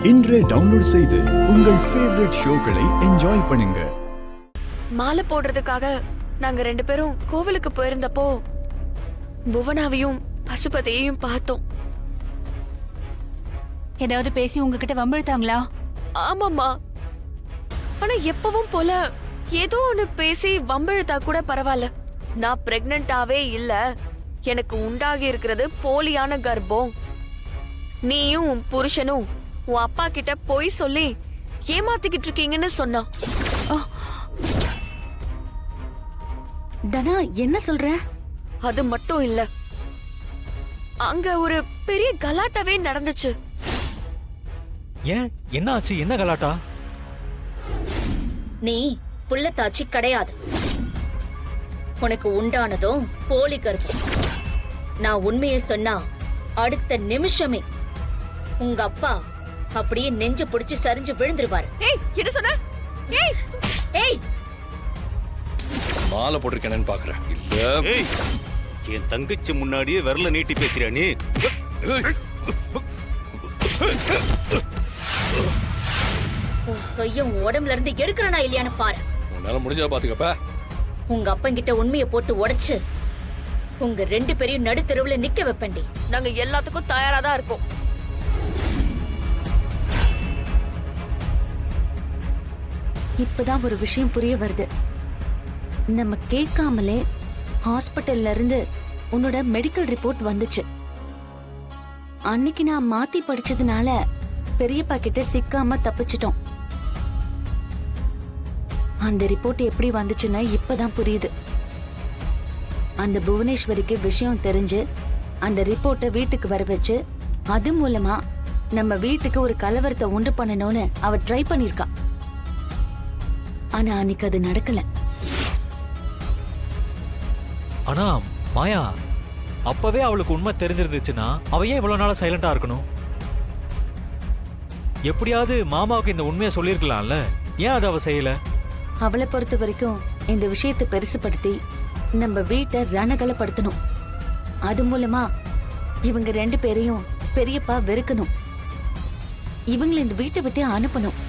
இன்றே டவுன்லோட் செய்து உங்கள் ஃபேவரட் ஷோக்களை என்ஜாய் பண்ணுங்க. மாலை போடுறதுக்காக நாங்க 2 பேரும் கோவிலுக்கு போயிருந்தப்போ புவனாவையும் பசுபதியையும் பார்த்தோம். ஏதாவது பேசி உங்ககிட்ட வம்பிழுத்தாங்களா? ஆமாமா, ஆனா எப்பவும் போல ஏதோ ஒண்ணு பேசி வம்பிழுத்தா கூட பரவாயில்ல. நான் பிரெக்னன்டாவே இல்ல, எனக்கு உண்டாகி இருக்கிறது போலியான கர்ப்பம். நீயும் உன் புருஷனும் உன் அப்பா கிட்ட போய் சொல்லி ஏமாத்திக்கிட்டு இருக்கீங்கன்னு சொன்னா. தனா, என்ன சொல்ற? அது மட்டும் இல்ல, அங்க ஒரு பெரிய கலாட்டாவே நடந்துச்சு. ஏன், என்ன ஆச்சு? என்ன கலாட்டா? நீ புள்ளத்தாச்சி கிடையாது. உனக்கு உண்டானதும் போலி கர்ப்பம். நான் உண்மையை சொன்னா அடுத்த நிமிஷமே உங்க அப்பா அப்படியே நெஞ்சு புடிச்சு சரிஞ்சு விழுந்துருவாரு. ஏய், என்ன சொன்ன? ஏய் ஏய், மாலை போட்டிருக்கேன்னு பாக்குறேன். இல்ல, ஏய், என் தங்கச்சி முன்னாடியே விரல நீட்டி பேசுறியா நீ? உன் கைய உடம்புல இருந்து எடுக்கிறனா இல்லையான்னு பாரு. உன்னால முடிஞ்சா பாத்துக்கப்ப. உங்க அப்பங்கிட்ட உண்மையை போட்டு உடைச்சு உங்க 2 பேரையும் நடுத்தெருவுல நிக்க வைப்பண்டி. நாங்க எல்லாத்துக்கும் தயாரா தான் இருக்கோம். இப்பதான் ஒரு விஷயம் புரிய வருது. நம்ம கேட்காமலே ஹாஸ்பிட்டல்ல இருந்து உன்னோட மெடிக்கல் ரிப்போர்ட் வந்துச்சு. அன்னைக்கு நான் மாத்தி படிச்சதுனால பெரியப்பா கிட்ட சிக்காம தப்பிச்சிட்டோம். அந்த ரிப்போர்ட் எப்படி வந்துச்சுன்னா இப்பதான் புரியுது. அந்த புவனேஸ்வரிக்கு விஷயம் தெரிஞ்சு அந்த ரிப்போர்ட்டை வீட்டுக்கு வர வச்சு அது மூலமா நம்ம வீட்டுக்கு ஒரு கலவரத்தை உண்டு பண்ணணும்னு அவ ட்ரை பண்ணிருக்கா. ஆனா அன்னைக்கு அது நடக்கல. ஆனா மாயா, அப்பவே அவளுக்கு உண்மை தெரிஞ்சிருந்துச்சுன்னா அவ ஏன் இவ்வளவு நாளா சைலண்டா இருக்கணும்? எப்படியாவது மாமாவுக்கு இந்த உண்மையை சொல்லிருக்கலாம்ல. ஏன் அதை அவ செய்யல? அவளை பொறுத்த வரைக்கும் இந்த விஷயத்தை பெருசுபடுத்தி நம்ம வீட்டை ரணகலப்படுத்தணும். அது மூலமா இவங்க 2 பேரையும் பெரியப்பா வெறுக்கணும். இவங்களை இந்த வீட்டை விட்டு அனுப்பணும்.